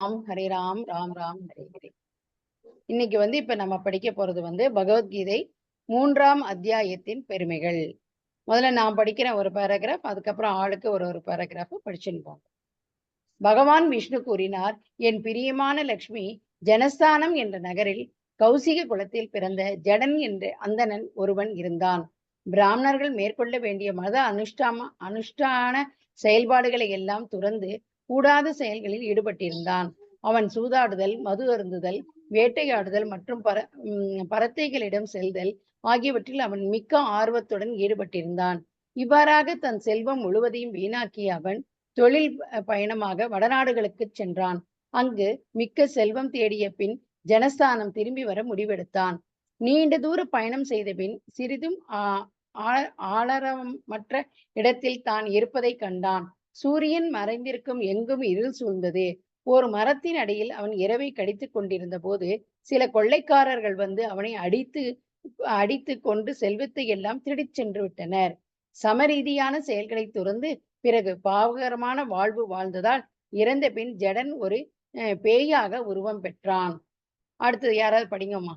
ஹரே ராம் ராம் ராம் ஹரே ஹரே. இன்னைக்கு இப்ப நம்ம படிக்க போறது பகவத்கீதை 3ஆம் அத்தியாயத்தின் பெருமைகள். முதல்ல நான் படிக்கிறேன் ஒரு பேராகிராஃப், அதுக்கப்புறம் ஆளுக்கு ஒரு பேராகிராஃப் படிச்சுன்னு போங்க. பகவான் விஷ்ணு கூறினார், என் பிரியமான லக்ஷ்மி, ஜனஸ்தானம் என்ற நகரில் கௌசிக குலத்தில் பிறந்த ஜடன் என்ற அந்தணன் ஒருவன் இருந்தான். பிராமணர்கள் மேற்கொள்ள வேண்டிய மத அனுஷ்டான செயல்பாடுகளை எல்லாம் துறந்து கூடாத செயல்களில் ஈடுபட்டிருந்தான். அவன் சூதாடுதல், மது அருந்துதல், வேட்டையாடுதல் மற்றும் பரத்தைகளிடம் செல்தல் ஆகியவற்றில் அவன் மிக்க ஆர்வத்துடன் ஈடுபட்டிருந்தான். இவ்வாறாக தன் செல்வம் முழுவதையும் வீணாக்கிய அவன் தொழில் பயணமாக வடநாடுகளுக்கு சென்றான். அங்கு மிக்க செல்வம் தேடிய பின் ஜனஸ்தானம் திரும்பி வர முடிவெடுத்தான். நீண்ட தூர பயணம் செய்த பின் சிறிதும் ஆளரமற்ற இடத்தில் தான் இருப்பதை கண்டான். சூரியன் மறைந்திருக்கும் எங்கும் இருள் சூழ்ந்தது. ஒரு மரத்தின் அடியில் அவன் இரவை கடித்துக் கொண்டிருந்த போது சில கொள்ளைக்காரர்கள் அவனை அடித்து கொண்டு செல்வத்தை எல்லாம் திருடிச் சென்று விட்டனர். சமரீதியான செயல்களை துறந்து பிறகு பாவகரமான வாழ்வு வாழ்ந்ததால் இறந்த பின் ஜடன் ஒரு பேயாக உருவம் பெற்றான். அடுத்தது யாராவது படிங்கம்மா.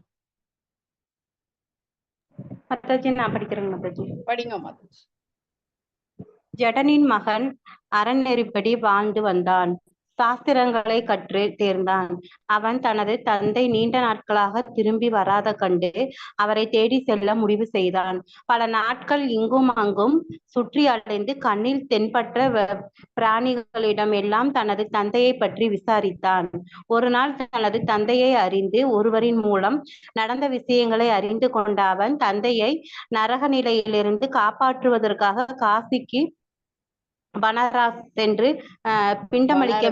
நான் படிக்கிறேங்க. படிங்கம்மா. ஜடனின் மகன் அறநெறிப்படி வாழ்ந்து வந்தான். சாஸ்திரங்களை கற்று தேர்ந்தான். அவன் தனது தந்தை நீண்ட நாட்களாக திரும்பி வராத கண்டு அவரை தேடி செல்ல முடிவு செய்தான். பல நாட்கள் இங்கும் அங்கும் சுற்றி அலைந்து கண்ணில் தென்பட்ட பிராணிகளிடம் எல்லாம் தனது தந்தையை பற்றி விசாரித்தான். ஒரு நாள் தனது தந்தையை அறிந்து ஒருவரின் மூலம் நடந்த விஷயங்களை அறிந்து கொண்ட அவன் தந்தையை நரக நிலையிலிருந்து காப்பாற்றுவதற்காக காசிக்கு பனாரஸ் சென்று பிண்டமளிக்க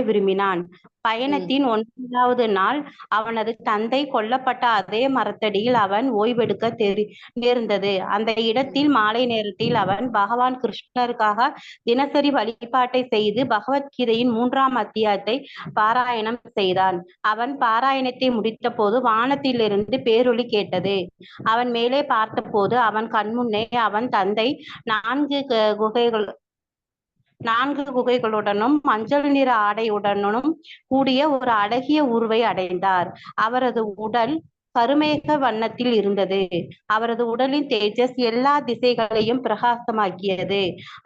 விரும்பினான். பயணத்தின் 9வது நாள் அவனது தந்தை கொல்லப்பட்ட அதே மரத்தடியில் அவன் ஓய்வெடுக்க நேர்ந்தது. அந்த இடத்தில் மாலை நேரத்தில் அவன் பகவான் கிருஷ்ணருக்காக தினசரி வழிபாட்டை செய்து பகவத்கீதையின் 3ஆம் அத்தியாயத்தை பாராயணம் செய்தான். அவன் பாராயணத்தை முடித்த போது வானத்திலிருந்து பேரொலி கேட்டது. அவன் மேலே பார்த்த போது அவன் கண்முன்னே அவன் தந்தை 4 குகைகளுடனும் மஞ்சள் நிற ஆடையுடனும் கூடிய ஒரு அழகிய உருவை அடைந்தார். அவரது உடல் கருமேக வண்ணத்தில் இருந்தது. அவரது உடலின் தேஜஸ் எல்லா திசைகளையும் பிரகாசமாக்கியது.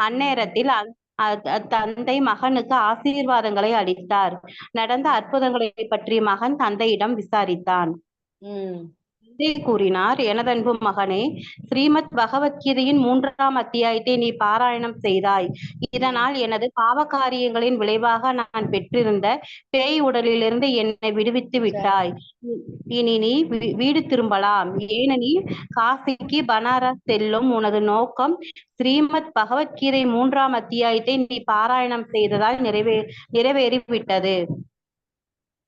அந்நேரத்தில் தந்தை மகனுக்கு ஆசீர்வாதங்களை அளித்தார். நடந்த அற்புதங்களை பற்றி மகன் தந்தையிடம் விசாரித்தான். கூறினார், எனதன்பு மகனே, ஸ்ரீமத் பகவத்கீதையின் 3ஆம் அத்தியாயத்தை நீ பாராயணம் செய்தாய். இதனால் எனது பாவ காரியங்களின் விளைவாக நான் பெற்றிருந்த பேய் உடலிலிருந்து என்னை விடுவித்து விட்டாய். இனி நீ வீடு திரும்பலாம். ஏனெனில் காசிக்கு பனாரஸ் செல்லும் உனது நோக்கம் ஸ்ரீமத் பகவத்கீதை 3ஆம் அத்தியாயத்தை நீ பாராயணம் செய்ததால் நிறைவேறிவிட்டது.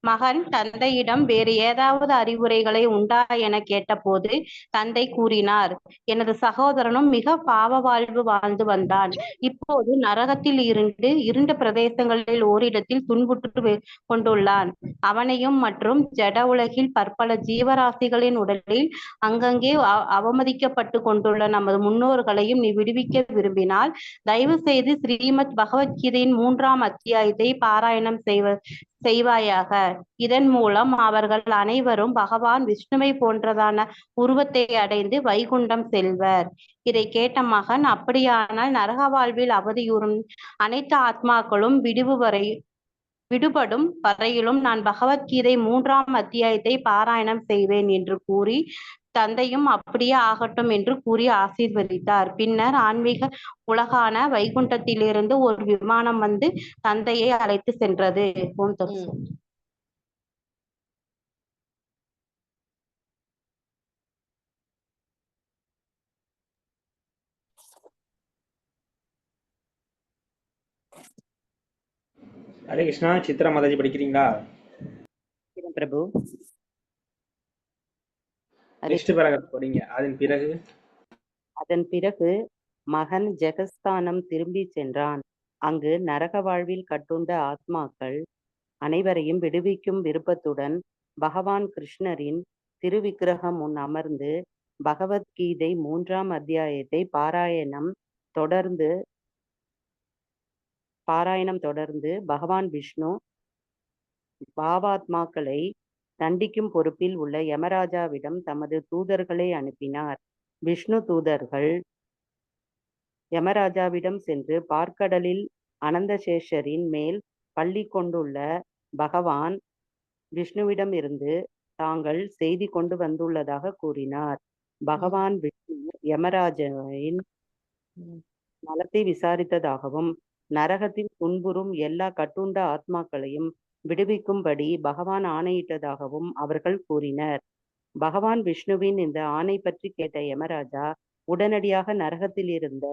மகன் தந்தையிடம் வேறு ஏதாவது அறிவுரைகளை உண்டா என கேட்டபோது தந்தை கூறினார், எனது சகோதரனும் மிக பாவ வாழ்வு வாழ்ந்து வந்தான். இப்போது நரகத்தில் இருண்ட பிரதேசங்களில் ஓரிடத்தில் துன்புற்று கொண்டுள்ளான். அவனையும் மற்றும் ஜட உலகில் பற்பல ஜீவராசிகளின் உடலில் அங்கங்கே அவமதிக்கப்பட்டு கொண்டுள்ள நமது முன்னோர்களையும் நீ விடுவிக்க விரும்பினால் தயவு செய்து ஸ்ரீமத் பகவத்கீதையின் 3ஆம் அத்தியாயத்தை பாராயணம் செய்வாயாக. இதன் மூலம் அவர்கள் அனைவரும் பகவான் விஷ்ணுவை போன்றதான உருவத்தை அடைந்து வைகுண்டம் செல்வர். இதை கேட்ட மகன், அப்படியானால் நரக வாழ்வில் அவதியுறும் அனைத்து ஆத்மாக்களும் விடுபடும் வரையிலும் நான் பகவத்கீதை 3ஆம் அத்தியாயத்தை பாராயணம் செய்வேன் என்று கூறி தந்தையும் அப்படியே ஆகட்டும் என்று கூறி ஆசீர்வதித்தார். பின்னர் ஆன்மீக உலகான வைகுண்டத்திலிருந்து ஒரு விமானம் வந்து தந்தையை அழைத்து சென்றது. ஓம் தத்சத். ஹரே கிருஷ்ணா. சித்ரா மாதாஜி படிக்கிறீங்களா? பிரபு. படிங்க. அதன் பிறகு மகன் ஜெகஸ்தானம் திரும்பி சென்றான். அங்கு நரக வாழ்வில் கட்டுண்ட ஆத்மாக்கள் அனைவரையும் விடுவிக்கும் விருப்பத்துடன் பகவான் கிருஷ்ணரின் திருவிக்கிரகம் முன் அமர்ந்து பகவத்கீதை 3ஆம் அத்தியாயத்தை பாராயணம் தொடர்ந்து பாராயணம் தொடர்ந்து பகவான் விஷ்ணு பாவாத்மாக்களை தண்டிக்கும் பொறுப்பில் உள்ள யமராஜாவிடம் தமது தூதர்களை அனுப்பினார். விஷ்ணு தூதர்கள் யமராஜாவிடம் சென்று பார்க்கடலில் அனந்தசேஷரின் மேல் பள்ளி கொண்டுள்ள பகவான் விஷ்ணுவிடம் இருந்து தாங்கள் செய்தி கொண்டு வந்துள்ளதாக கூறினார். பகவான் விஷ்ணு யமராஜாவின் நலத்தை விசாரித்ததாகவும் நரகத்தில் துன்புறும் எல்லா கட்டுண்ட ஆத்மாக்களையும் விடுவிக்கும்படி பகவான் ஆணையிட்டதாகவும் அவர்கள் கூறினர். பகவான் விஷ்ணுவின் இந்த ஆணை பற்றி கேட்ட யமராஜா உடனடியாக நரகத்தில் இருந்த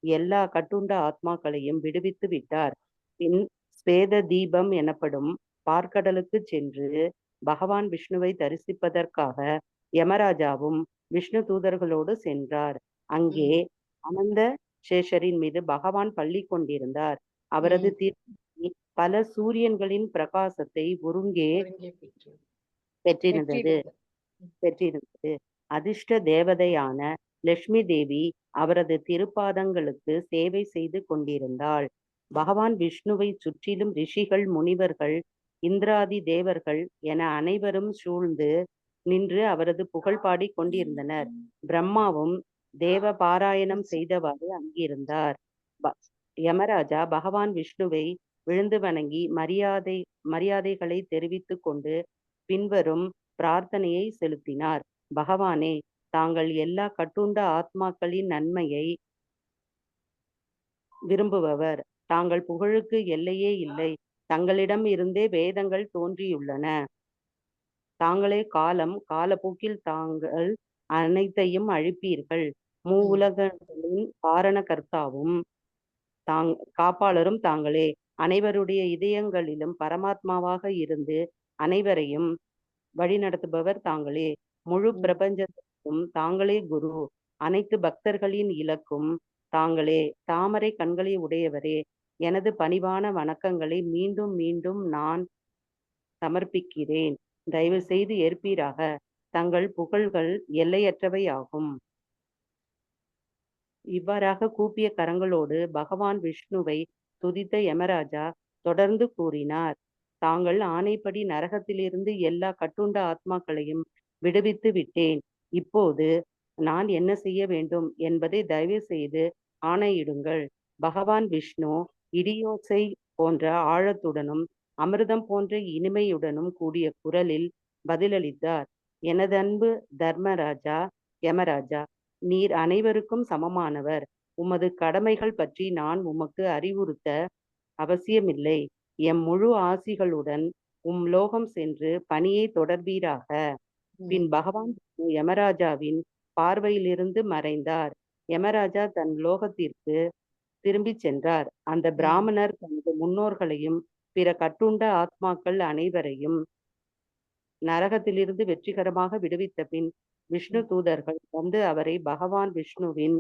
எல்லா கட்டுண்ட ஆத்மாக்களையும் விடுவித்து விட்டார். பின் ஸ்வேத தீபம் எனப்படும் பார்க்கடலுக்கு சென்று பகவான் விஷ்ணுவை தரிசிப்பதற்காக யமராஜாவும் விஷ்ணு தூதர்களோடு சென்றார். அங்கே அனந்த சேஷரின் மீது பகவான் பள்ளி கொண்டிருந்தார். அவரது திருப்தி பல சூரியன்களின் பிரகாசத்தை ஒருங்கே பெற்றிருந்தது. அதிர்ஷ்ட தேவதையான லட்சுமி தேவி அவரது திருப்பாதங்களுக்கு சேவை செய்து கொண்டிருந்தாள். பகவான் விஷ்ணுவை சுற்றிலும் ரிஷிகள், முனிவர்கள், இந்திராதி தேவர்கள் என அனைவரும் சூழ்ந்து நின்று அவரது புகழ் பாடி கொண்டிருந்தனர். பிரம்மாவும் தேவ பாராயணம் செய்தவாறு அங்கிருந்தார். யமராஜா பகவான் விஷ்ணுவை விழுந்து வணங்கி மரியாதைகளை தெரிவித்துக் கொண்டு பின்வரும் பிரார்த்தனையை செலுத்தினார். பகவானே, தாங்கள் எல்லா கட்டுண்ட ஆத்மாக்களின் நன்மையை விரும்புபவர். தாங்கள் புகழுக்கு எல்லையே இல்லை. தங்களிடம் இருந்தே வேதங்கள் தோன்றியுள்ளன. தாங்களே காலப்போக்கில் தாங்கள் அனைத்தையும் அழிப்பீர்கள். மூவுலகங்களின் காரணகர்த்தாவும் காப்பாளரும் தாங்களே. அனைவருடைய இதயங்களிலும் பரமாத்மாவாக இருந்து அனைவரையும் வழிநடத்துபவர் தாங்களே. முழு பிரபஞ்சத்திற்கும் தாங்களே குரு. அனைத்து பக்தர்களின் இலக்கும் தாங்களே. தாமரை கண்களை உடையவரே, எனது பணிவான வணக்கங்களை மீண்டும் மீண்டும் நான் சமர்ப்பிக்கிறேன். தயவு செய்து ஏற்பீராக. தங்கள் புகழ்கள் எல்லையற்றவை ஆகும். இவ்வாறாக கூப்பிய கரங்களோடு பகவான் விஷ்ணுவை துதித்த யமராஜா தொடர்ந்து கூறினார். தாங்கள் ஆணைப்படி நரகத்திலிருந்து எல்லா கட்டுண்ட ஆத்மாக்களையும் விடுவித்து விட்டேன். இப்போது நான் என்ன செய்ய வேண்டும் என்பதை தயவு செய்து ஆணையிடுங்கள். பகவான் விஷ்ணு இடியோசை போன்ற ஆழத்துடனும் அமிர்தம் போன்ற இனிமையுடனும் கூடிய குரலில் பதிலளித்தார். எனது அன்பு தர்மராஜா யமராஜா, நீர் அனைவருக்கும் சமமானவர். உமது கடமைகள் பற்றி நான் உமக்கு அறிவுறுத்த அவசியமில்லை. எம் முழு ஆசிகளுடன் லோகம் சென்று பணியை தொடர்வீராக. பின் பகவான் யமராஜாவின் பார்வையிலிருந்து மறைந்தார். யமராஜா தன் லோகத்திற்கு திரும்பி சென்றார். அந்த பிராமணர் தனது முன்னோர்களையும் பிற கட்டுண்ட ஆத்மாக்கள் அனைவரையும் நரகத்திலிருந்து வெற்றிகரமாக விடுவித்த பின் விஷ்ணு தூதர்கள் வந்து அவரை பகவான் விஷ்ணுவின்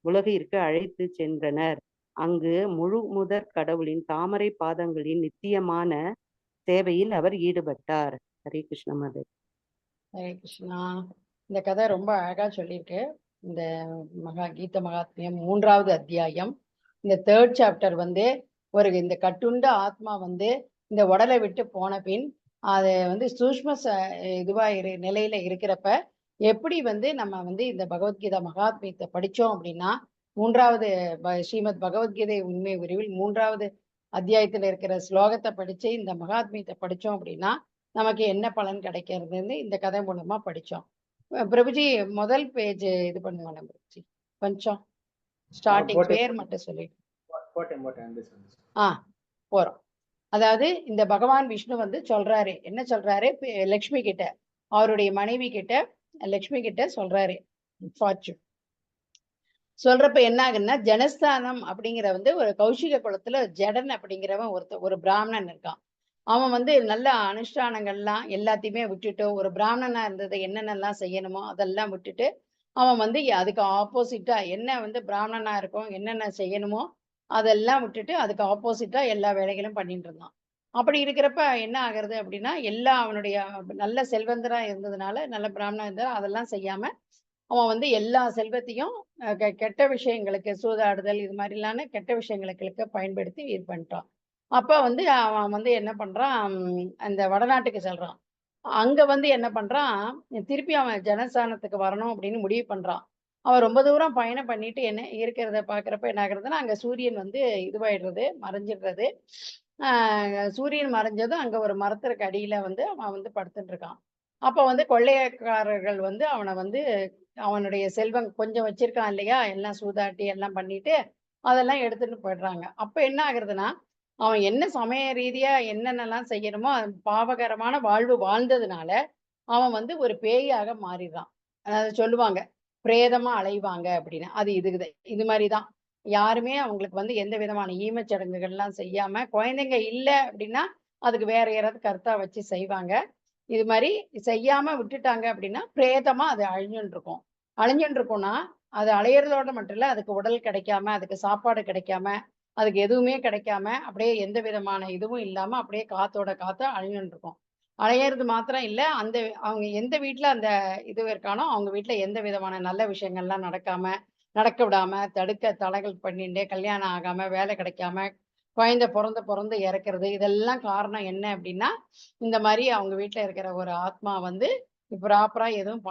உலகிற்கு அழைத்து சென்றனர். அங்கு முழு முதற் கடவுளின் தாமரை பாதங்களின் நித்தியமான சேவையில் அவர் ஈடுபட்டார். ஹரே கிருஷ்ண மதர். ஹரே கிருஷ்ணா. இந்த கதை ரொம்ப அழகா சொல்லியிருக்கு. இந்த கீத மகாத்மியம் 3வது அத்தியாயம், இந்த 3rd சாப்டர் வந்து இந்த கட்டுண்ட ஆத்மா வந்து இந்த உடலை விட்டு போன பின் அது வந்து சூஷ்ம நிலையில இருக்கிறப்ப எப்படி வந்து நம்ம வந்து இந்த பகவத்கீதா மகாத்மியத்தை படிச்சோம் அப்படின்னா, 3வது ஸ்ரீமத் பகவத்கீதை உண்மை விரிவில் 3வது அத்தியாயத்துல இருக்கிற ஸ்லோகத்தை படிச்சு இந்த மகாத்மியத்தை படிச்சோம் அப்படின்னா நமக்கு என்ன பலன் கிடைக்கிறதுன்னு இந்த கதை மூலமா படிச்சோம். பிரபுஜி முதல் பேஜ் இது பண்ணுவாங்க பிரபுஜி, கொஞ்சம் ஸ்டார்டிங் பேர் மட்டும் சொல்லிட்டு போறோம். அதாவது இந்த பகவான் விஷ்ணு வந்து சொல்றாரு, என்ன சொல்றாரு, லக்ஷ்மி கிட்ட, அவருடைய மனைவி கிட்ட, லக்ஷ்மி கிட்ட சொல்றாரு ஃபார்ச்சூன். சொல்றப்ப என்ன ஆகுன்னா, ஜனஸ்தானம் அப்படிங்கிற வந்து ஒரு கௌஷிக குலத்துல ஜடன் அப்படிங்கிறவன் ஒரு பிராமணன் இருக்கான். அவன் வந்து நல்ல அனுஷ்டானங்கள்லாம் எல்லாத்தையுமே விட்டுட்டு, ஒரு பிராமணனா இருந்ததை என்னென்னலாம் செய்யணுமோ அதெல்லாம் விட்டுட்டு, அவன் வந்து அதுக்கு ஆப்போசிட்டா என்ன வந்து பிராமணனா இருக்கும், என்னென்ன செய்யணுமோ அதெல்லாம் விட்டுட்டு அதுக்கு ஆப்போசிட்டா எல்லா வேலைகளும் பண்ணிட்டு இருந்தான். அப்படி இருக்கிறப்ப என்ன ஆகுறது அப்படின்னா, அவனுடைய நல்ல செல்வந்தரா இருந்ததுனால, நல்ல பிராமணா இருந்தா அதெல்லாம் செய்யாம அவன் வந்து எல்லா செல்வத்தையும் கெட்ட விஷயங்களுக்கு சூதாடுதல் இது மாதிரிலான கெட்ட விஷயங்களுக்கு பயன்படுத்தி இது பண்ணிட்டான். அப்ப வந்து அவன் வந்து என்ன பண்றான், அந்த வடநாட்டுக்கு செல்றான். அங்க வந்து என்ன பண்றான், திருப்பி அவன் ஜனஸ்தானத்துக்கு வரணும் அப்படின்னு முடிவு பண்றான். அவன் ரொம்ப தூரம் பயணம் பண்ணிட்டு என்ன இருக்கிறத பார்க்குறப்ப என்ன ஆகுறதுன்னா, அங்க சூரியன் வந்து இதுவாயிடுறது, மறைஞ்சிடுறது. சூரியன் மறைஞ்சதும் அங்க ஒரு மரத்திற்கு அடியில வந்து அவன் வந்து படுத்துட்டு இருக்கான். அப்ப வந்து கொள்ளையக்காரர்கள் வந்து அவன வந்து அவனுடைய செல்வம் கொஞ்சம் வச்சிருக்கான் இல்லையா? எல்லாம் சூதாட்டி எல்லாம் பண்ணிட்டு, அதெல்லாம் எடுத்துட்டு போயிடுறாங்க. அப்ப என்ன ஆகுறதுன்னா, அவன் என்ன சமய ரீதியா என்னென்னலாம் செய்யணுமோ, அது பாவகரமான வாழ்வு வாழ்ந்ததுனால, அவன் வந்து ஒரு பேயாக மாறிடுறான். அதாவது சொல்லுவாங்க, பிரேதமா அலைவாங்க அப்படின்னு. அது இது மாரி தான். யாருமே அவங்களுக்கு வந்து எந்த விதமான ஈமச் சடங்குகள்லாம் செய்யாம, குழந்தைங்க இல்ல அப்படின்னா, அதுக்கு வேற யாராவது கர்த்தா வச்சு செய்வாங்க. இது மாரி செய்யாம விட்டுட்டாங்க அப்படின்னா, பிரேதமா அது அழிஞ்சுன்னு இருக்கும். அழிஞ்சுன்னு இருக்கும்னா, அது அழியறதோட மட்டும் இல்ல, அதுக்கு உடல் கிடைக்காம, அதுக்கு சாப்பாடு கிடைக்காம, அதுக்கு எதுவுமே கிடைக்காம, அப்படியே எந்த விதமான இதுவும் இல்லாம, அப்படியே காத்தோட காத்தா அழிஞ்சுன்னு இருக்கும். அழியறது மாத்திரம் இல்ல, அவங்க எந்த வீட்ல அந்த இது இருக்கானோ, அவங்க வீட்ல எந்த விதமான நல்ல விஷயங்கள்லாம் நடக்க விடாம, தடுக்க தடைகள் பண்ணிட்டு, கல்யாணம் ஆகாம, வேலை கிடைக்காம, குழந்தை பொறந்து இறக்கிறது. இதெல்லாம் காரணம் என்ன அப்படின்னா, இந்த மாரி அவங்க வீட்ல இருக்கிற ஒரு ஆத்மா வந்து ப்ராப்பரா எதுவும்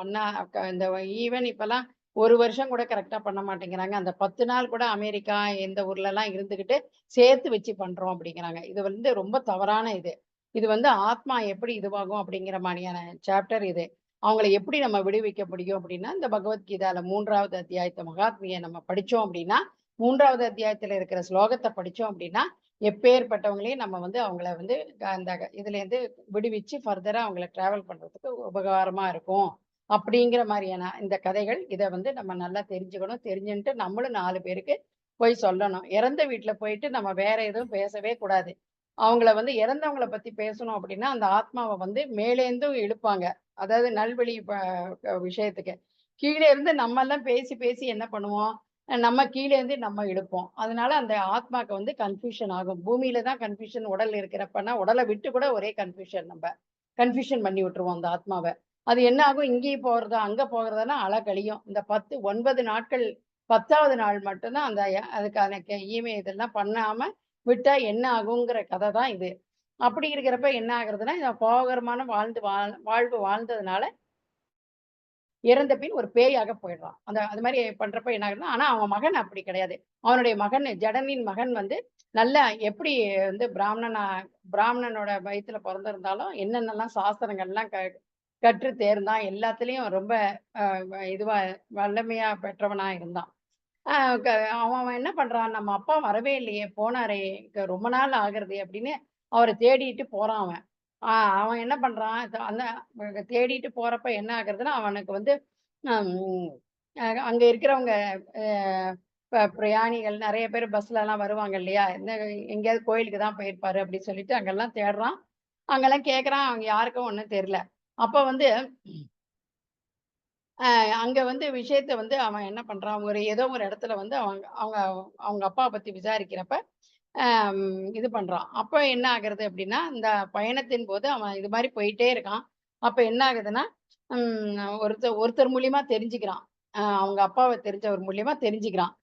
இந்த ஈவன் இப்பலாம் 1 வருஷம் கூட கரெக்ட்டா பண்ண மாட்டேங்கிறாங்க. அந்த 10 நாள் கூட அமெரிக்கா இந்த ஊர்லலாம் இருந்துகிட்டு சேர்த்து வச்சு பண்றோம் அப்படிங்கிறாங்க. இது வந்து ரொம்ப தவறான இது. இது வந்து ஆத்மா எப்படி இதுவாகும் அப்படிங்கிற மாரியான சாப்டர் இது. அவங்கள எப்படி நம்ம விடுவிக்க முடியும் அப்படின்னா, இந்த பகவத்கீதால 3வது அத்தியாயத்த மகாத்மிய நம்ம படிச்சோம் அப்படின்னா, 3வது அத்தியாயத்துல இருக்கிற ஸ்லோகத்த படிச்சோம் அப்படின்னா, எப்பேர்ப்பட்டவங்களையும் நம்ம வந்து அவங்கள வந்து அந்த இதுலேருந்து விடுவிச்சு ஃபர்தரா அவங்கள டிராவல் பண்றதுக்கு உபகாரமா இருக்கும். அப்படிங்கிற மாரியான இந்த கதைகள். இத வந்து நம்ம நல்லா தெரிஞ்சுக்கணும். தெரிஞ்சுன்ட்டு நம்மளும் 4 பேருக்கு போய் சொல்லணும். இறந்த வீட்ல போயிட்டு நம்ம வேற எதுவும் பேசவே கூடாது. அவங்கள வந்து இறந்தவங்கள பத்தி பேசணும் அப்படின்னா, அந்த ஆத்மாவ வந்து மேலேருந்தும் இழுப்பாங்க. அதாவது நல்வழி விஷயத்துக்கு. கீழ இருந்து நம்மல்லாம் பேசி, பேசி என்ன பண்ணுவோம்? நம்ம கீழ இருந்து நம்ம இழுப்போம். அதனால அந்த ஆத்மாக்கு வந்து கன்ஃப்யூஷன் ஆகும். பூமியில தான் கன்ஃப்யூஷன் உடல் இருக்கிறப்பன்னா, உடல விட்டு கூட ஒரே கன்ஃப்யூஷன் நம்ப. கன்ஃப்யூஷன் பண்ணி விட்டுருவோம் அந்த ஆத்மாவ. அது என்ன ஆகும்? இங்கேயும் போறதா, அங்க போகிறதான்னா அலைகழியும். இந்த 9 நாட்கள் 10வது நாள் மட்டும் தான் அந்த அதுக்கான இதெல்லாம் பண்ணாம விட்டா என்ன ஆகுங்கிற கதை தான் இது. அப்படி இருக்கிறப்ப என்ன ஆகுறதுன்னா, இந்த போகரமான வாழ்வு வாழ்ந்ததுனால, இறந்த பின் ஒரு பேயாக போயிடுறான். அது மாரி பண்றப்ப என்ன ஆகுதுன்னா, ஆனா அவன் மகன் அப்படி கிடையாது. அவனுடைய மகன் ஜடனின் மகன் வந்து நல்லா எப்படி வந்து பிராமணனோட வயித்துல பொறந்திருந்தாலும், என்னென்னலாம் சாஸ்திரங்கள்லாம் கற்று தேர்ந்தான். எல்லாத்துலயும் ரொம்ப அ இதுவா வல்லமையா பெற்றவனா இருந்தான். அ க அவன் என்ன பண்றான், நம்ம அப்பா வரவே இல்லையே, போனாரே, ரொம்ப நாள் ஆகுறதே அப்படின்னு அவர தேடிட்டு போறான் அவன். அ அவன் என்ன பண்றான், அந்த தேடிட்டு போறப்ப என்ன ஆகுறதுன்னா, அவனுக்கு வந்து அம் அங்க இருக்கிறவங்க அ பிரயாணிகள் நெறைய பேர் பஸ்லலாம் வருவாங்க இல்லையா? எங்கேயாவது கோயிலுக்கு தான் போயிருப்பாரு அப்படின்னு சொல்லிட்டு அங்கெல்லாம் தேடுறான். அங்கெல்லாம் கேட்கறான். அங்க யாருக்கும் ஒண்ணும் தெரியல. அப்ப வந்து அங்க வந்து விஷயத்த வந்து அவன் என்ன பண்றான், ஏதோ ஒரு இடத்துல வந்து அவங்க அவங்க அவங்க அப்பாவ பத்தி விசாரிக்கிறப்ப, அம் இது பண்றான். அப்ப என்ன ஆகுறது அப்டின்னா, இந்த பயணத்தின் போது அவன் இது மாரி போயிட்டே இருக்கான். அப்ப என்ன ஆகுதுன்னா, ஒருத்தர் மூலியமா தெரிஞ்சுக்கிறான். அவங்க அப்பாவ தெரிஞ்சவர் மூலியமா தெரிஞ்சுக்கிறான்.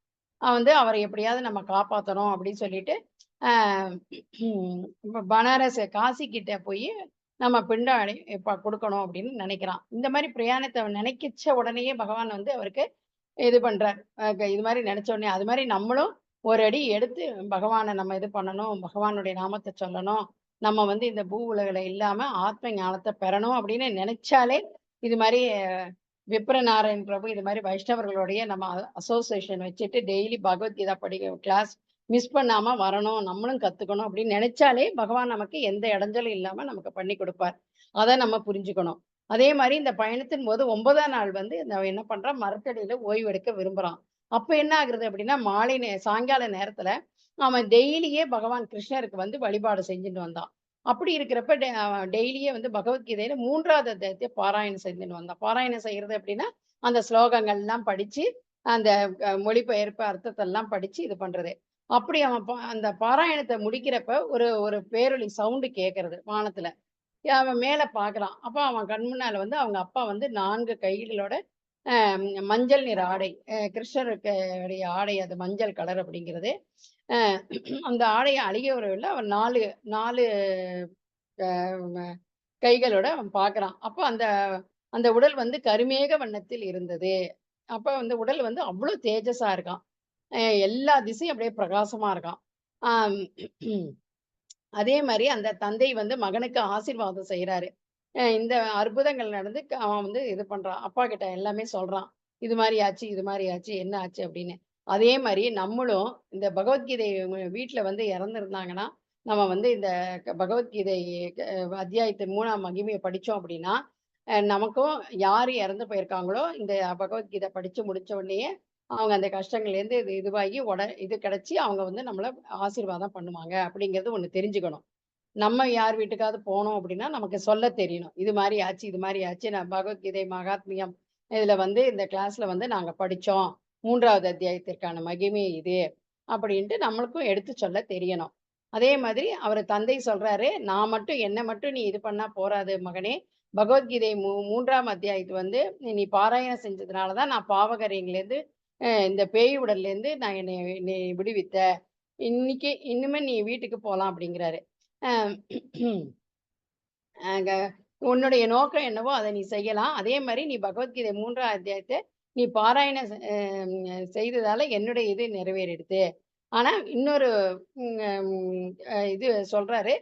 வந்து அவர எப்படியாவது நம்ம காப்பாத்தணும் அப்படின்னு சொல்லிட்டு, அ பனாரஸ் காசி கிட்ட போயி நம்ம பிண்டம் குடுக்கணும் அப்படின்னு நினைக்கிறான். இந்த மாரி பிரயாணத்த அவன் நினைக்கிச்ச உடனேயே பகவான் வந்து அவருக்கு இது பண்றார். இது மாரி நெனச்ச உடனே, அது மாரி நம்மளும் ஒரு அடி எடுத்து பகவான நம்ம இது பண்ணணும். பகவானுடைய நாமத்த சொல்லணும். நம்ம வந்து இந்த பூ உலகுல இல்லாம ஆத்ம ஞானத்த பெறணும் அப்படின்னு நெனைச்சாலே, இது மாரி விப்ரநாராயண் பிரபு இது மாரி வைஷ்ணவர்களுடைய நம்ம அசோசியேஷன் வச்சுட்டு டெய்லி பகவத்கீதா படிக்க கிளாஸ் மிஸ் பண்ணாம வரணும். நம்மளும் கத்துக்கணும் அப்படின்னு நெனைச்சாலே, பகவான் நமக்கு எந்த இடைஞ்சலும் இல்லாம நமக்கு பண்ணி குடுப்பார். அத நம்ம புரிஞ்சுக்கணும். அதே மாரி இந்த பயணத்தின் போது 9ஆம் நாள் வந்து என்ன பண்றான், மரத்தடியில ஓய்வெடுக்க விரும்புறான். அப்ப என்ன ஆகுறது அப்படின்னா, சாயங்கால நேரத்துல அவன் டெய்லியே பகவான் கிருஷ்ணருக்கு வந்து வழிபாடு செஞ்சுட்டு வந்தான். அப்படி இருக்கிறப்ப அவன் டெய்லியே வந்து பகவத்கீதையில 3வது அத்தியாயத்த பாராயணம் செஞ்சுட்டு வந்தான். பாராயணம் செய்யறது அப்படின்னா, அந்த ஸ்லோகங்கள்லாம் படிச்சு, அந்த மொழிபெயர்ப்பு அர்த்தத்தெல்லாம் படிச்சு இது பண்றது. அப்படி அவன் அந்த பாராயணத்த முடிக்கிறப்ப ஒரு ஒரு பேரொலி சவுண்ட் கேட்கறது வானத்துல. அவன் மேல பார்க்குறான். அப்ப அவன் கண் முன்னால வந்து அவங்க அப்பா வந்து 4 கைகளோட மஞ்சள் நிற ஆடை, கிருஷ்ணருக்கு உடைய ஆடை அது மஞ்சள் கலர் அப்படிங்கிறது. அந்த ஆடைய அழியவரில் அவர் 4 கைகளோட அவன் பார்க்குறான். அப்போ அந்த அந்த உடல் வந்து கருமேக வண்ணத்தில் இருந்தது. அப்ப வந்து உடல் வந்து அவ்வளோ தேஜஸா இருக்கான். எல்லா திசையும் அப்படியே பிரகாசமா இருக்கான். ஆம். அதே மாரி அந்த தந்தை வந்து மகனுக்கு ஆசீர்வாதம் செய்றாரு. இந்த அற்புதங்கள் நடந்து அவன் வந்து இது பண்றான். அப்பா கிட்ட எல்லாமே சொல்றான். இது மாரி ஆச்சு, இது மாரி ஆச்சு, என்ன ஆச்சு அப்படின்னு. அதே மாரி நம்மளும் இந்த பகவத்கீதை வீட்ல வந்து இறந்திருந்தாங்கன்னா, நம்ம வந்து இந்த பகவத்கீதை க அத்தியாயத்தின் 3ஆம் மகிமைய படிச்சோம் அப்படின்னா, நமக்கும் யார் இறந்து போயிருக்காங்களோ, இந்த பகவத்கீதை படிச்சு முடிச்ச உடனேயே, அவங்க அந்த கஷ்டங்கள்லேருந்து இதுவாகி இது கிடைச்சு, அவங்க வந்து நம்மள ஆசீர்வாதம் பண்ணுவாங்க அப்படிங்கிறது ஒண்ணு தெரிஞ்சுக்கணும். நம்ம யார் வீட்டுக்காவது போனோம் அப்படின்னா, நமக்கு சொல்ல தெரியணும். இது மாரி ஆச்சு, இது மாரி ஆச்சு. நான் பகவத்கீதை மகாத்மியம் இதுல வந்து இந்த கிளாஸ்ல வந்து நாங்க படிச்சோம். 3வது அத்தியாயத்திற்கான மகிமை இது. அப்படின்ட்டு நம்மளுக்கும் எடுத்து சொல்ல தெரியணும். அதே மாதிரி அவரு தந்தை சொல்றாரு, "நான் மட்டும் என்ன மட்டும் நீ இது பண்ணா போறாது மகனே. பகவத்கீதை 3ஆம் அத்தியாயத்த வந்து நீ பாராயணம் செஞ்சதுனால தான் நான் பாவகரைங்கலேருந்து இந்த பேய் உடல்லேருந்து நான் என்னைய விடுவித்த. இனிமே நீ வீட்டுக்கு போலாம்" அப்படிங்கிறாரு. அ அங்க உன்னுடைய நோக்கம் என்னவோ அத நீ செய்யலாம். அதே மாரி நீ பகவத்கீதை 3ஆம் அத்தியாயத்த நீ பாராயணம் செய்ததால என்னுடைய இது நிறைவேறிடுது. ஆனா இன்னொரு இது சொல்றாரு.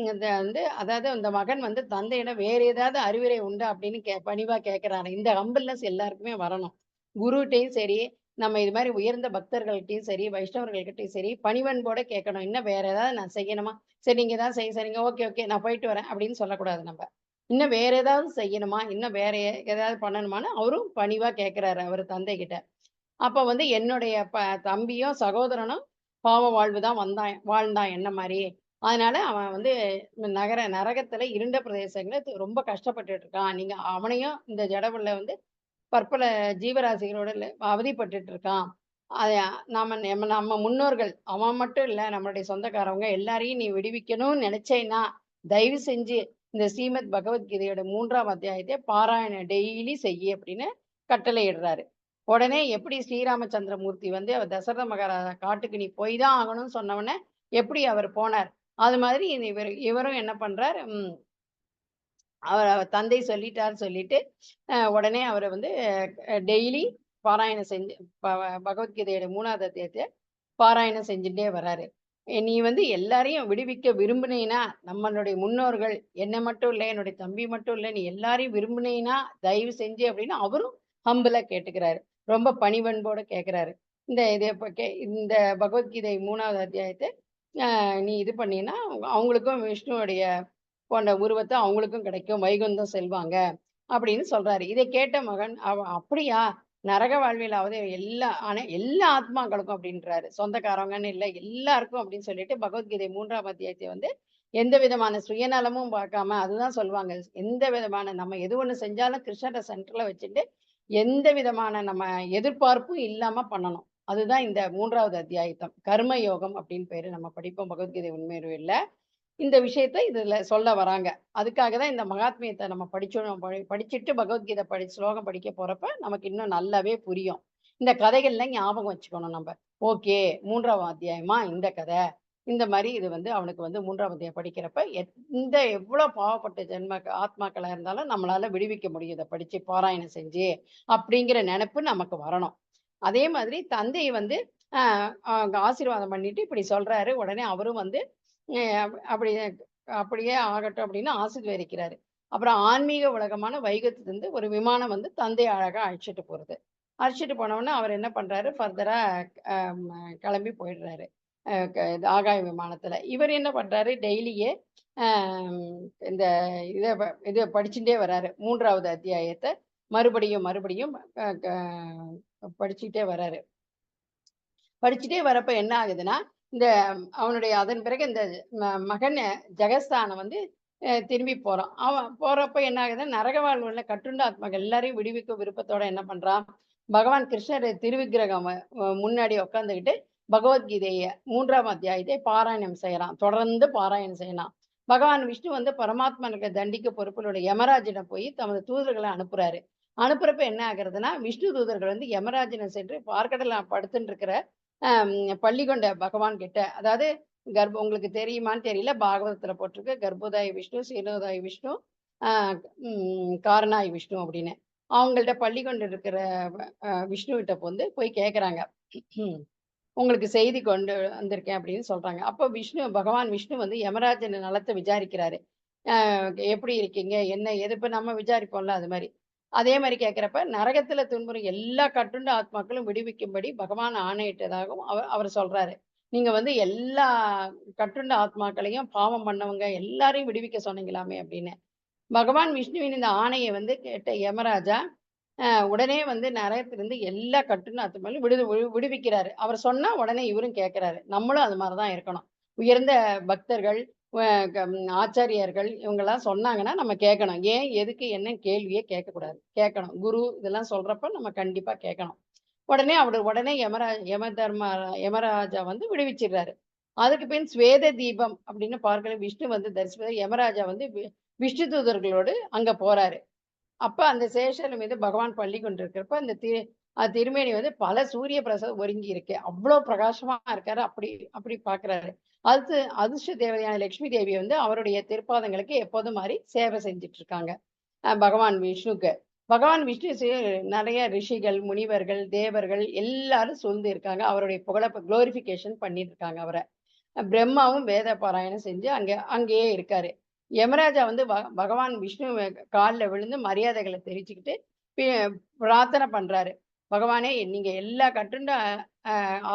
இந்த வந்து அதாவது அந்த மகன் வந்து தந்தையிடம் வேற ஏதாவது அறிவுரை உண்டா அப்படின்னு பணிவா கேட்கிறாரு. இந்த ஹம்பிள்னஸ் எல்லாருக்குமே வரணும். குருட்டயும் சரி, நம்ம இது மாரி உயர்ந்த பக்தர்கள்ட்டயும் சரி, வைஷ்ணவர்கள்கிட்டயும் சரி, பணிவன்போட கேட்கணும். இன்னும் வேற ஏதாவது நான் செய்யணுமா? சரி நீங்க ஏதாவது செய்ய சரிங்க. Okay, okay. நான் போயிட்டு வரேன் அப்படின்னு சொல்லக்கூடாது நம்ப. இன்னும் வேற ஏதாவது செய்யணுமா? இன்னும் வேற ஏதாவது பண்ணணுமான்னு அவரும் பணிவா கேட்கிறாரு அவரு தந்தைகிட்ட. அப்ப வந்து என்னுடைய தம்பியும், சகோதரனும் பாவ வாழ்வு தான் வாழ்ந்தான் என்ன மாரி. அதனால அவன் வந்து நரகத்துல இருண்ட பிரதேசங்கள்ல ரொம்ப கஷ்டப்பட்டுட்டு இருக்கான். நீங்க அவனையும் இந்த ஜடவுல வந்து பற்பல ஜீவராசிகளோட அவதிப்பட்டுட்டு இருக்கான். அத நம்ம முன்னோர்கள் அவன் மட்டும் இல்ல, நம்மளுடைய சொந்தக்காரவங்க எல்லாரையும் நீ விடுவிக்கணும்னு நினைச்சேன்னா, தயவு செஞ்சு இந்த ஸ்ரீமத் பகவத்கீதையோட 3ஆம் அத்தியாயத்த பாராயணம் டெய்லி செய்யி அப்படின்னு கட்டளையிடுறாரு. உடனே எப்படி ஸ்ரீராமச்சந்திரமூர்த்தி வந்து அவர் தசரத மகாராஜா காட்டுக்கு நீ போய் தான் ஆகணும்னு சொன்ன உடனே எப்படி அவர் போனார்? அது மாதிரி இவரும் என்ன பண்றார், அவர் தந்தை சொல்லிட்டாருன்னு சொல்லிட்டு, உடனே அவரு வந்து டெய்லி பாராயணம் செஞ்சு பகவத்கீதையோட 3வது அத்தியாயத்த பாராயணம் செஞ்சுட்டே வர்றாரு. நீ வந்து எல்லாரையும் விடுவிக்க விரும்புனீன்னா, நம்மளுடைய முன்னோர்கள் என்ன மட்டும் இல்ல, என்னுடைய தம்பி மட்டும் இல்ல, நீ எல்லாரையும் விரும்புனீன்னா தயவு செஞ்சு அப்படின்னு அவரும் ஹம்பிளா கேட்டுக்கிறாரு. ரொம்ப பணிவன்போட கேட்கிறாரு. இந்த பகவத்கீதை 3வது அத்தியாயத்த நீ இது பண்ணீன்னா, அவங்களுக்கும் விஷ்ணுவுடைய போன்ற உருவத்த அவங்களுக்கும் கிடைக்கும். வைகுந்தம் செல்வாங்க அப்படின்னு சொல்றாரு. இதை கேட்ட மகன், அப்படியா? நரக வாழ்விலாவது எல்லா ஆத்மாக்களுக்கும் அப்படின்றாரு. சொந்தக்காரவங்கன்னு இல்ல, எல்லாருக்கும் அப்படின்னு சொல்லிட்டு பகவத்கீதை 3ஆம் அத்தியாயத்தை வந்து எந்த விதமான சுயநலமும் பார்க்காம அதுதான் சொல்லுவாங்க. எந்த விதமான நம்ம எது ஒண்ணு செஞ்சாலும் கிருஷ்ணர சென்டர்ல வச்சுட்டு, எந்த விதமான நம்ம எதிர்பார்ப்பும் இல்லாம பண்ணணும். அதுதான் இந்த 3வது அத்தியாயத்தம். கர்ம யோகம் அப்படின்னு பேரு. நம்ம படிப்போம் பகவத்கீதை உண்மையில. இந்த விஷயத்த இதுல சொல்ல வராங்க. அதுக்காக தான் இந்த மகாத்மியத்த நம்ம படிச்சோம் படிச்சுட்டு பகவத்கீதை ஸ்லோகம் படிக்க போறப்ப நமக்கு இன்னும் நல்லாவே புரியும். இந்த கதைகள்லாம் ஞாபகம் வச்சுக்கணும் நம்ப. ஓகே 3ஆம் அத்தியாயமா இந்த கதை. இந்த மாரி இது வந்து அவனுக்கு வந்து 3ஆம் அத்தியாயம் படிக்கிறப்ப எவ்வளோ பாவப்பட்ட ஆத்மாக்களா இருந்தாலும் நம்மளால விடுவிக்க முடியும் இத படிச்சு பாராயணம் செஞ்சு, அப்படிங்கிற நெனப்பு நமக்கு வரணும். அதே மாதிரி தந்தை வந்து அ அங்க ஆசீர்வாதம் பண்ணிட்டு இப்படி சொல்றாரு. உடனே அவரும் வந்து அ அப்படி அப்படியே ஆகட்டும் அப்படின்னு ஆசீர்வதிக்கிறாரு. அப்புறம் ஆன்மீக உலகமான வைகுந்தத்திலிருந்து ஒரு விமானம் வந்து தந்தைய அழகா அழைச்சிட்டு போறது. அழைச்சிட்டு போனவுடனே அவர் என்ன பண்றாரு, ஃபர்தரா அ ம கிளம்பி போயிடுறாரு. அ க இது ஆகாய விமானத்துல. இவர் என்ன பண்றாரு, டெய்லியே அ இந்த இத படிச்சுட்டே வர்றாரு. 3வது அத்தியாயத்த மறுபடியும் அ க படிச்சுட்டே வர்றாரு. படிச்சுட்டே வரப்ப என்ன ஆகுதுன்னா, இந்த அவனுடைய அதன் பிறகு இந்த மகன் ஜெகஸ்தானம் வந்து திரும்பி போறான். அவன் போறப்ப என்ன ஆகுதுன்னா, நரக வாழ்வுள்ள கட்டுண்ட ஆத்மாக்கள் எல்லாரையும் விடுவிக்கும் விருப்பத்தோட என்ன பண்றான், பகவான் கிருஷ்ணர் திருவிக்கிரகம் முன்னாடி உட்காந்துக்கிட்டு பகவத்கீதைய 3ஆம் அத்தியாயத்தை பாராயணம் செய்யறான். தொடர்ந்து பாராயணம் செய்யறான். பகவான் விஷ்ணு வந்து பரமாத்மனுக்கு தண்டிக்க பொறுப்புள்ள யமராஜிடம் போய் தமது தூதர்களை அனுப்புறாரு. அனுப்புறப்ப என்ன ஆகுறதுன்னா விஷ்ணு தூதர்கள் வந்து யமராஜனை சென்று பார்க்கடல படுத்துட்டு இருக்கிற பள்ளி கொண்ட பகவான் கிட்ட, அதாவது உங்களுக்கு தெரியுமான்னு தெரியல, பாகவதத்துல போட்டிருக்கு கர்ப்போதாய விஷ்ணு, சீனோதாய விஷ்ணு, காரணாய் விஷ்ணு அப்படின்னு. அவங்கள்ட்ட பள்ளி கொண்டு இருக்கிற விஷ்ணு கிட்ட வந்து போய் கேட்குறாங்க, உங்களுக்கு செய்தி கொண்டு வந்திருக்கேன் அப்படின்னு சொல்றாங்க. அப்போ பகவான் விஷ்ணு வந்து யமராஜன் நலத்தை விசாரிக்கிறாரு. எப்படி இருக்கீங்க, என்ன ஏது, இப்ப நம்ம விசாரிப்போம்ல அது மாதிரி. அதே மாதிரி கேட்கிறப்ப நரகத்துல துன்புறும் எல்லா கட்டுண்ட ஆத்மாக்களும் விடுவிக்கும்படி பகவான் ஆணையிட்டதாகவும் அவர் சொல்றாரு. நீங்க வந்து எல்லா கட்டுண்ட ஆத்மாக்களையும் பாவம் பண்ணவங்க எல்லாரையும் விடுவிக்க சொன்னீங்களாமே அப்படின்னு. பகவான் விஷ்ணுவின் இந்த ஆணையை வந்து கேட்ட யமராஜா உடனே வந்து நரகத்திலிருந்து எல்லா கட்டுண்ட ஆத்மாக்களையும் விடுவிக்கிறாரு. அவர் சொன்னா உடனே இவரும் கேட்கிறாரு. நம்மளும் அது மாதிரிதான் இருக்கணும். உயர்ந்த பக்தர்கள், ஆச்சாரியர்கள் இவங்கெல்லாம் சொன்னாங்கன்னா நம்ம கேட்கணும். ஏன், எதுக்கு, என்ன கேள்வியே கேட்கக்கூடாது. கேட்கணும். குரு இதெல்லாம் சொல்றப்ப நம்ம கண்டிப்பா கேட்கணும். உடனே யமராஜா வந்து விடுவிச்சிடுறாரு. அதுக்கு பின் ஸ்வேத தீபம் அப்படின்னு பார்க்கல விஷ்ணு வந்து தரிசிப்பது. யமராஜா வந்து விஷ்ணு தூதர்களோடு அங்க போறாரு. அப்ப அந்த சேஷல் மீது பகவான் பள்ளி கொண்டிருக்கிறப்ப அந்த திருமேனி வந்து பல சூரிய பிரசம் ஒருங்கி இருக்கு. அவ்வளவு பிரகாசமா இருக்காரு. அப்படி அப்படி பாக்குறாரு. அடுத்து அதிர்ஷ்ட தேவதையான லட்சுமி தேவி வந்து அவருடைய திருப்பாதங்களுக்கு எப்போதும் மாதிரி சேவை செஞ்சுட்டு இருக்காங்க. பகவான் விஷ்ணுக்கு. பகவான் விஷ்ணு நிறைய ரிஷிகள், முனிவர்கள், தேவர்கள் எல்லாரும் சூழ்ந்து இருக்காங்க. அவருடைய புகழ குளோரிபிகேஷன் பண்ணிட்டு இருக்காங்க அவரை. பிரம்மாவும் வேத பாராயணம் செஞ்சு அங்கேயே இருக்காரு. யமராஜா வந்து பகவான் விஷ்ணு காலில் விழுந்து மரியாதைகளை தெரிவிச்சுக்கிட்டு பிரார்த்தனை பண்றாரு. பகவானே, நீங்க எல்லா கட்டுண்ட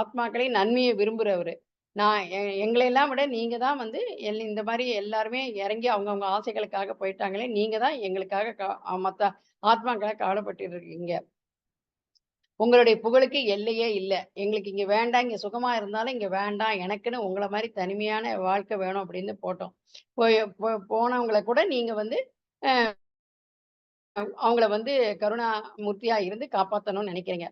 ஆத்மாக்களையும் நன்மையை விரும்புறவரு. நான் எங்களையெல்லாம் விட நீங்க தான் வந்து இந்த மாதிரி எல்லாருமே இறங்கி அவங்கவுங்க ஆசைகளுக்காக போயிட்டாங்களே, நீங்க தான் எங்களுக்காக மற்ற ஆத்மாக்களை கவலைப்பட்டு இருக்கீங்க. உங்களுடைய புகழுக்கு எல்லையே இல்லை. எங்களுக்கு இங்க வேண்டாம், இங்க சுகமா இருந்தாலும் இங்க வேண்டாம், எனக்குன்னு உங்களை மாதிரி தனிமையான வாழ்க்கை வேணும் அப்படின்னு போட்டோம். போனவங்களை கூட நீங்க வந்து அவங்கள வந்து கருணாமூர்த்தியா இருந்து காப்பாற்றணும்னு நினைக்கிறீங்க.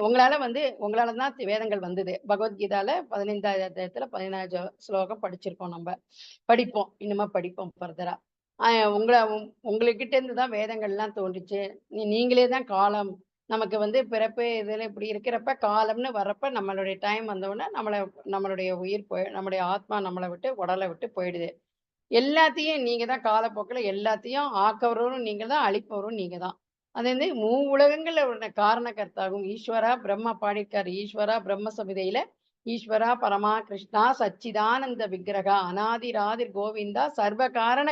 உங்களால தான் வேதங்கள் வந்தது. பகவத்கீதால 15வது அத்தியாயத்துல 17 ஸ்லோகம் படிச்சிருக்கோம். நம்ம படிப்போம், இன்னுமா படிப்போம் ஃபர்தரா. உங்ககிட்ட இருந்து தான் வேதங்கள்லாம் தோன்றுச்சு. நீங்களே தான் காலம். நமக்கு வந்து பிறப்பு இதுல இப்படி இருக்கிறப்ப காலம்னு வர்றப்ப நம்மளுடைய டைம் வந்தோடனே நம்மளுடைய உயிர் நம்மளுடைய ஆத்மா நம்மளை விட்டு உடலை விட்டு போயிடுது. எல்லாத்தையும் நீங்க தான் காலப்போக்கில் எல்லாத்தையும் ஆக்கவரும் நீங்க தான், அழிப்பவரும் நீங்க தான். அது வந்து உலகங்கள்ல காரணக்கர்த்தாகும் ஈஸ்வரா பிரம்ம பாடிக்கார். ஈஸ்வரா பிரம்ம சமிதையில ஈஸ்வரா பரமா கிருஷ்ணா சச்சிதானந்த விக்கிரகா அநாதிராதிர் கோவிந்தா சர்வ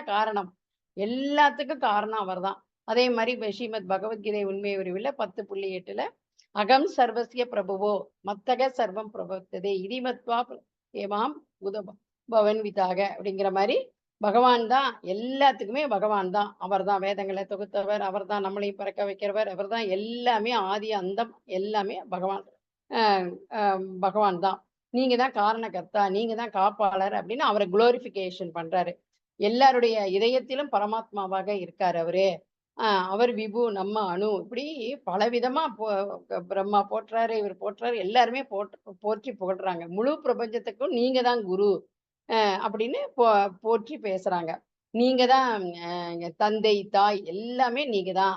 காரணம். எல்லாத்துக்கும் காரணம் அவர் தான். அதே மாதிரி ஸ்ரீமத் பகவத்கீதை உண்மை உரிவில் 10.8 அகம் சர்வசிய பிரபுவோ மத்தக சர்வம் பிரபத்ததே இதிமத்வா ஏமாம் பவன் விதாக அப்படிங்கிற மாதிரி பகவான் தான் எல்லாத்துக்குமே. பகவான் தான், அவர் தான் வேதங்களை தொகுத்தவர், அவர் தான் நம்மளையும் பிறக்க வைக்கிறவர், அவர் தான் எல்லாமே, ஆதி அந்தம் எல்லாமே பகவான் தான். நீங்க தான் காரணகர்த்தா, நீங்க தான் காப்பாளர் அப்படின்னு அவரை குளோரிபிகேஷன் பண்றாரு. எல்லாருடைய இதயத்திலும் பரமாத்மாவாக இருக்காரு அவரு. அவர் விபு, நம்ம அணு, இப்படி பலவிதமா பிரம்மா போற்றாரு, இவர் போற்றாரு, எல்லாருமே போற்றி புகழ்றாங்க. முழு பிரபஞ்சத்துக்கும் நீங்க தான் குரு அப்படின்னு போற்றி பேசுறாங்க. நீங்க தான் தந்தை, தாய் எல்லாமே நீங்க தான்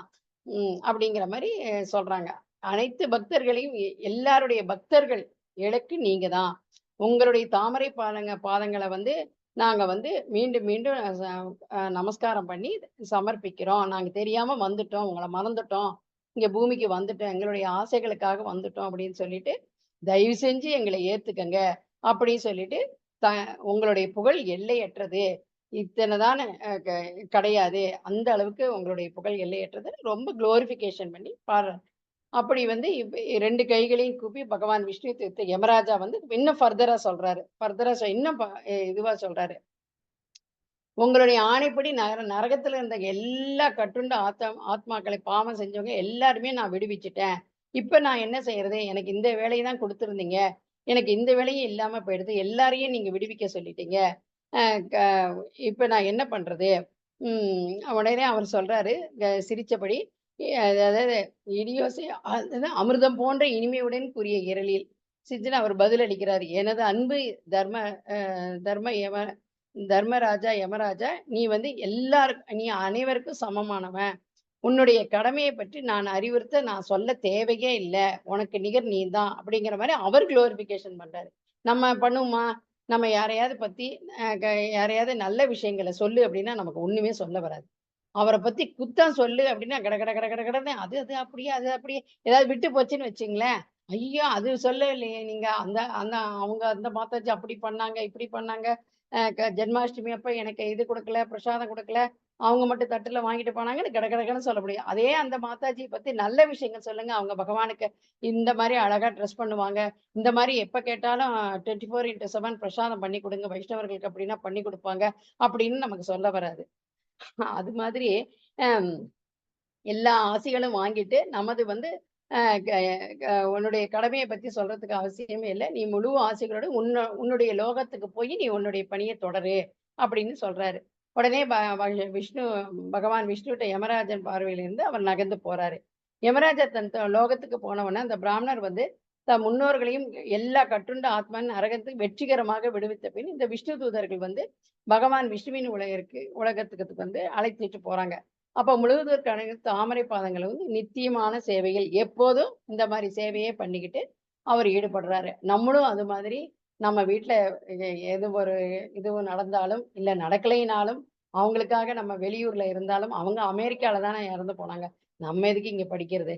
அப்படிங்கிற மாதிரி சொல்றாங்க. அனைத்து பக்தர்களையும் எல்லாருடைய பக்தர்கள் இலக்கு நீங்க தான். உங்களுடைய தாமரை பாதங்களை வந்து நாங்க வந்து மீண்டும் மீண்டும் நமஸ்காரம் பண்ணி சமர்ப்பிக்கிறோம். நாங்க தெரியாம வந்துட்டோம், உங்களை மறந்துட்டோம், இங்க பூமிக்கு வந்துட்டோம், எங்களுடைய ஆசைகளுக்காக வந்துட்டோம் அப்படின்னு சொல்லிட்டு தயவு செஞ்சு எங்களை ஏத்துக்கங்க அப்படின்னு சொல்லிட்டு உங்களுடைய புகழ் எல்லையற்றது, இத்தனைதான கிடையாது, அந்த அளவுக்கு உங்களுடைய புகழ் எல்லையற்றது ரொம்ப குளோரிபிகேஷன் பண்ணி பாடுறாரு. அப்படி வந்து 2 கைகளையும் கூப்பி பகவான் விஷ்ணு யமராஜா வந்து இன்னும் ஃபர்தரா சொல்றாரு. இன்னும் இதுவா சொல்றாரு. உங்களுடைய ஆணைப்படி நரகத்துல இருந்த எல்லா கட்டுண்ட ஆத்மாக்களை பாவம் செஞ்சவங்க எல்லாருமே நான் விடுவிச்சுட்டேன். இப்ப நான் என்ன செய்யறது? எனக்கு இந்த வேலையை தான் கொடுத்துருந்தீங்க, எனக்கு இந்த வேலையும் இல்லாம போயிடுது, எல்லாரையும் நீங்க விடுவிக்க சொல்லிட்டீங்க, இப்ப நான் என்ன பண்றது? உடனே அவர் சொல்றாரு சிரிச்சபடி, அதாவது இடியோசை அமிர்தம் போன்ற இனிமையுடன் கூறிய இரளில் சிஜின் அவர் பதில் அளிக்கிறார். எனது அன்பு தர்மராஜா யமராஜா, நீ வந்து நீ அனைவருக்கும் சமமானவன். உன்னுடைய கடமையை பற்றி நான் அறிவுறுத்த நான் சொல்ல தேவையே இல்லை, உனக்கு நிகர் நீ தான் அப்படிங்கிற மாதிரி அவர் குளோரிஃபிகேஷன் பண்றாரு. நம்ம பண்ணுவோமா? நம்ம யாரையாவது பத்தி யாரையாவது நல்ல விஷயங்களை சொல்லு அப்படின்னா நமக்கு ஒண்ணுமே சொல்ல வராது. அவரை பத்தி குத்தம் சொல்லு அப்படின்னா கட கட கட கட கடன்னு அது அது அப்படியே அது அப்படியே ஏதாவது விட்டு போச்சுன்னு வச்சுங்களேன். ஐயோ அது சொல்லலையே நீங்க அந்த அந்த அவங்க அந்த மாதாஜி அப்படி பண்ணாங்க இப்படி பண்ணாங்க, ஜென்மாஷ்டமி அப்ப எனக்கு இது கொடுக்கல பிரசாதம் கொடுக்கல, அவங்க மட்டும் தட்டுல வாங்கிட்டு போனாங்கன்னு கட கடன்னு சொல்ல முடியும். அதே அந்த மாதாஜி பத்தி நல்ல விஷயங்கள் சொல்லுங்க. அவங்க பகவானுக்கு இந்த மாதிரி அழகா ட்ரெஸ் பண்ணுவாங்க, இந்த மாதிரி எப்ப கேட்டாலும் 24x7 பிரசாதம் பண்ணி கொடுங்க வைஷ்ணவர்களுக்கு அப்படின்னா பண்ணி கொடுப்பாங்க அப்படின்னு நமக்கு சொல்ல வராது. அது மாதிரி அம் எல்லா ஆசிகளும் வாங்கிட்டு நமது வந்து உன்னுடைய கடமையை பத்தி சொல்றதுக்கு அவசியமே இல்லை. நீ முழு ஆசைகளோட உன்னுடைய லோகத்துக்கு போய் நீ உன்னுடைய பணியை தொடரு அப்படின்னு சொல்றாரு. உடனே விஷ்ணு பகவான் விஷ்ணுட்ட யமராஜன் பார்வையிலிருந்து அவர் நகர்ந்து போறாரு. யமராஜர் தன் லோகத்துக்கு போனவன அந்த பிராமணர் வந்து தம் முன்னோர்களையும் எல்லா கட்டுண்ட ஆத்மன் நரகத்துக்கு வெற்றிகரமாக விடுவித்த பின் இந்த விஷ்ணு தூதர்கள் வந்து பகவான் விஷ்ணுவின் உலகத்துக்கு வந்து அழைத்துட்டு போறாங்க. அப்ப முழுவதற்கு அனைத்து தாமரை பாதங்களை வந்து நித்தியமான சேவைகள் எப்போதும் இந்த மாதிரி சேவையே பண்ணிக்கிட்டு அவர் ஈடுபடுறாரு. நம்மளும் அது மாதிரி நம்ம வீட்டுல எது ஒரு இதுவும் நடந்தாலும் இல்ல நடக்கலைனாலும் அவங்களுக்காக நம்ம வெளியூர்ல இருந்தாலும் அவங்க அமெரிக்கால தானே இறந்து போனாங்க. நம்ம எதுக்கு இங்க படிக்கிறது?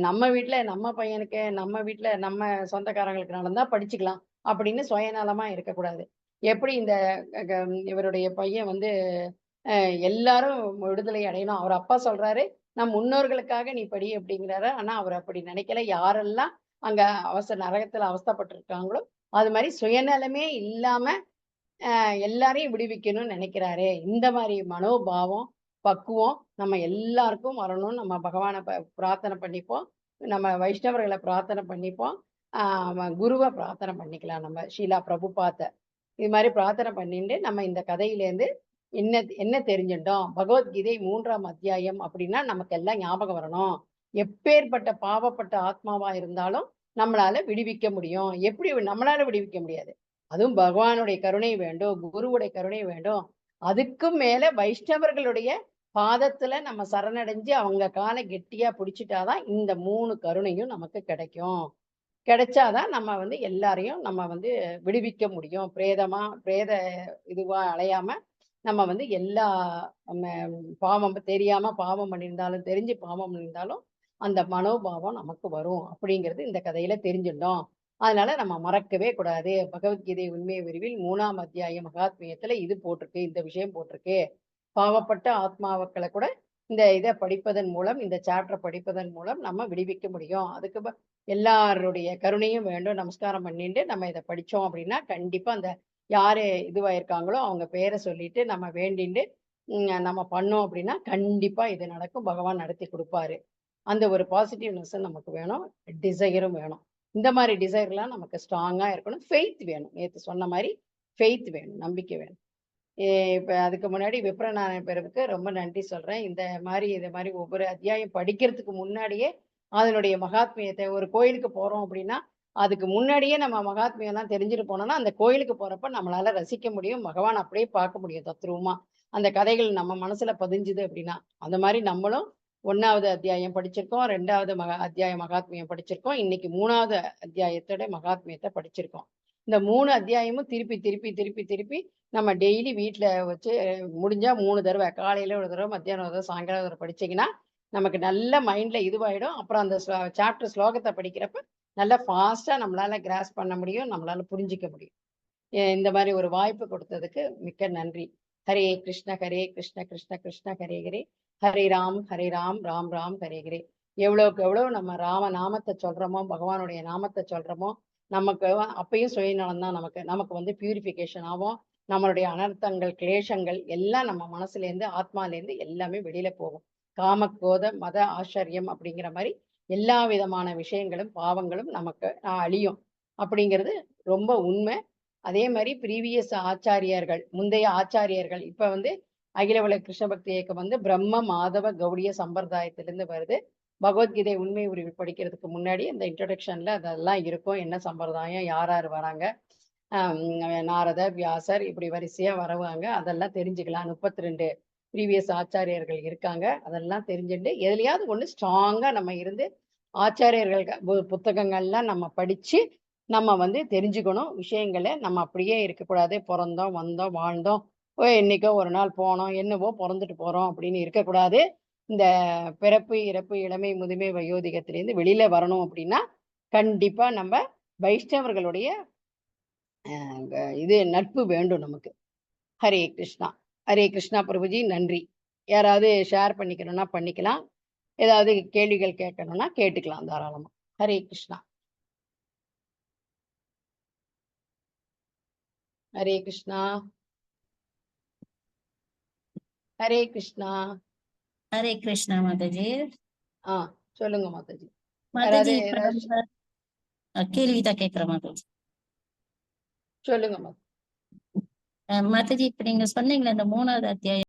நம்ம வீட்டுல நம்ம பையனுக்கு நம்ம வீட்டுல நம்ம சொந்தக்காரங்களுக்கு நடந்தா படிச்சுக்கலாம் அப்படின்னு சுயநலமா இருக்கக்கூடாது. எப்படி இந்த இவருடைய பையன் வந்து எல்லாரும் விடுதலை அடையணும். அவர் அப்பா சொல்றாரு, நம் முன்னோர்களுக்காக நீ படி அப்படிங்கிறாரு. ஆனா அவர் அப்படி நினைக்கல. யாரெல்லாம் அங்க நரகத்துல அவஸ்தைப்பட்டிருக்காங்களோ அது மாதிரி சுயநலமே இல்லாம எல்லாரையும் விடுவிக்கணும்னு நினைக்கிறாரே. இந்த மாதிரி மனோபாவம் பக்குவம் நம்ம எல்லாருக்கும் வரணும்னு நம்ம பகவானை பிரார்த்தனை பண்ணிப்போம். நம்ம வைஷ்ணவர்களை பிரார்த்தனை பண்ணிப்போம். குருவை பிரார்த்தனை பண்ணிக்கலாம். நம்ம ஷீலா பிரபுபாத்த இது மாதிரி பிரார்த்தனை பண்ணிட்டு நம்ம இந்த கதையிலேருந்து என்ன என்ன தெரிஞ்சுட்டோம்? பகவத்கீதை 3ஆம் அத்தியாயம் அப்படின்னா நமக்கு எல்லாம் ஞாபகம் வரணும். எப்பேற்பட்ட பாவப்பட்ட ஆத்மாவா இருந்தாலும் நம்மளால விடுவிக்க முடியும். எப்படி நம்மளால விடுவிக்க முடியாது? அதுவும் பகவானுடைய கருணை வேண்டும், குருவுடைய கருணை வேண்டும். அதுக்கும் மேல வைஷ்ணவர்களுடைய பாதத்துல நம்ம சரணடைஞ்சு அவங்க காலை கெட்டியா பிடிச்சிட்டாதான் இந்த 3 கருணையும் நமக்கு கிடைக்கும். கிடைச்சாதான் நம்ம வந்து எல்லாரையும் நம்ம வந்து விடுவிக்க முடியும். பிரேத இதுவா அலையாம நம்ம வந்து எல்லா பாவம் தெரியாம பாவம் பண்ணியிருந்தாலும் தெரிஞ்சு பாவம் பண்ணியிருந்தாலும் அந்த மனோபாவம் நமக்கு வரும் அப்படிங்கிறது இந்த கதையில தெரிஞ்சிட்டோம். அதனால நம்ம மறக்கவே கூடாது. பகவத்கீதை உண்மை விரிவில் 3ஆம் அத்தியாய மகாத்மியத்துல இது போட்டிருக்கு, இந்த விஷயம் போட்டிருக்கு. பாவப்பட்ட ஆத்மாக்களை கூட இந்த இதை படிப்பதன் மூலம் இந்த சாப்டர் படிப்பதன் மூலம் நம்ம விடுவிக்க முடியும். அதுக்கு எல்லாருடைய கருணையும் வேண்டும். நமஸ்காரம் பண்ணிட்டு நம்ம இதை படிச்சோம் அப்படின்னா கண்டிப்பா அந்த யாரு இதுவாயிருக்காங்களோ அவங்க பேரை சொல்லிட்டு நம்ம வேண்டிட்டு நம்ம பண்ணோம் அப்படின்னா கண்டிப்பா இது நடக்கும். பகவான் நடத்தி கொடுப்பாரு. அந்த ஒரு பாசிட்டிவ்னஸ் நமக்கு வேணும், டிசைரும் வேணும். இந்த மாதிரி டிசைர்லாம் நமக்கு ஸ்ட்ராங்கா இருக்கணும். ஃபெய்த் வேணும். நேற்று சொன்ன மாதிரி ஃபெய்த் வேணும், நம்பிக்கை வேணும். இப்ப அதுக்கு முன்னாடி விப்ரநாராயண பெருவுக்கு ரொம்ப நன்றி சொல்றேன். இது மாதிரி ஒவ்வொரு அத்தியாயம் படிக்கிறதுக்கு முன்னாடியே அதனுடைய மகாத்மியத்தை ஒரு கோயிலுக்கு போறோம் அப்படின்னா அதுக்கு முன்னாடியே நம்ம மகாத்மியெல்லாம் தெரிஞ்சுட்டு போனோம்னா அந்த கோயிலுக்கு போறப்ப நம்மளால ரசிக்க முடியும். பகவான் அப்படியே பார்க்க முடியும் தத்ரூபமா. அந்த கதைகள் நம்ம மனசுல பதிஞ்சுது அப்படின்னா அந்த மாதிரி நம்மளும் 1ஆவது அத்தியாயம் படிச்சிருக்கோம், 2ஆவது அத்தியாய மகாத்மியம் படிச்சிருக்கோம், இன்னைக்கு 3ஆவது அத்தியாயத்தோட மகாத்மியத்தை படிச்சிருக்கோம். இந்த 3 அத்தியாயமும் திருப்பி திருப்பி திருப்பி திருப்பி நம்ம டெய்லி வீட்டுல வச்சு முடிஞ்சா 3 தடவை, காலையில ஒரு தடவை, மத்தியானம் ஒரு தடவை, சாயங்காலம் ஒரு தடவை படிச்சீங்கன்னா நமக்கு நல்ல மைண்ட்ல இதுவாயிடும். அப்புறம் அந்த சாப்டர் ஸ்லோகத்தை படிக்கிறப்ப நல்லா ஃபாஸ்டா நம்மளால கிராஸ் பண்ண முடியும், நம்மளால புரிஞ்சிக்க முடியும். இந்த மாதிரி ஒரு வாய்ப்பு கொடுத்ததுக்கு மிக்க நன்றி. ஹரே கிருஷ்ண கிருஷ்ண கிருஷ்ண ஹரே ஹரே, ஹரே ராம் ராம் ராம் ஹரே ஹரே. எவ்வளவுக்கு எவ்வளவு நம்ம ராம நாமத்தை சொல்றோமோ, பகவானுடைய நாமத்தை சொல்றோமோ, நமக்கு அப்பயும் சுயநலம் தான். நமக்கு வந்து பியூரிஃபிகேஷன் ஆகும். நம்மளுடைய அனர்த்தங்கள் கிளேஷங்கள் எல்லாம் நம்ம மனசுல இருந்து ஆத்மாலேருந்து எல்லாமே வெளியில போகும். காமக்ரோத மத ஆச்சரியம் அப்படிங்கிற மாதிரி எல்லா விதமான விஷயங்களும் பாவங்களும் நமக்கு அழியும் அப்படிங்கிறது ரொம்ப உண்மை. அதே மாதிரி ப்ரீவியஸ் ஆச்சாரியர்கள், முந்தைய ஆச்சாரியர்கள், இப்ப வந்து அகில உலக கிருஷ்ண பக்தி இயக்கம் வந்து பிரம்ம மாதவ கௌடிய சம்பிரதாயத்திலிருந்து வருது. பகவத்கீதை உண்மை உரிமை படிக்கிறதுக்கு முன்னாடி இந்த இன்ட்ரடக்ஷன்ல அதெல்லாம் இருக்கும். என்ன சம்பிரதாயம், யார் வராங்க, நாரதர், வியாசர் இப்படி வரிசையா வருவாங்க. அதெல்லாம் தெரிஞ்சுக்கலாம். 32 ப்ரீவியஸ் ஆச்சாரியர்கள் இருக்காங்க. அதெல்லாம் தெரிஞ்சுட்டு எதுலயாவது ஒண்ணு ஸ்ட்ராங்கா நம்ம இருந்து ஆச்சாரியர்கள் புத்தகங்கள்லாம் நம்ம படிச்சு நம்ம வந்து தெரிஞ்சுக்கணும் விஷயங்கள. நம்ம அப்படியே இருக்கக்கூடாது. பொறந்தோம், வந்தோம், வாழ்ந்தோம், என்னைக்கோ ஒரு நாள் போனோம், என்னவோ பொறந்துட்டு போறோம் அப்படின்னு இருக்கக்கூடாது. இந்த பிறப்பு, இறப்பு, இளமை, முதுமை, வயோதிகத்திலேருந்து வெளியில வரணும் அப்படின்னா, கண்டிப்பா நம்ம வைஷ்ணவர்களுடைய இது நட்பு வேண்டும் நமக்கு. ஹரே கிருஷ்ணா. ஹரே கிருஷ்ணா பிரபுஜி, நன்றி. யாராவது ஷேர் பண்ணிக்கணும்னா பண்ணிக்கலாம். ஏதாவது கேள்விகள் கேட்கணும்னா கேட்டுக்கலாம் தாராளமா. ஹரே கிருஷ்ணா. ஹரே கிருஷ்ணா. ஹரே கிருஷ்ணா. ஹரே கிருஷ்ணா மாதாஜி. சொல்லுங்க மாதாஜி. மாதாஜி யாராவது இப்ப ஏதாவது நம்ம கேள்விதான் கேக்குறேன் மாதாஜி. சொல்லுங்க மாதாஜி. மாதாஜி இப்ப நீங்க சொன்னீங்களே இந்த 3வது அத்தியாயம்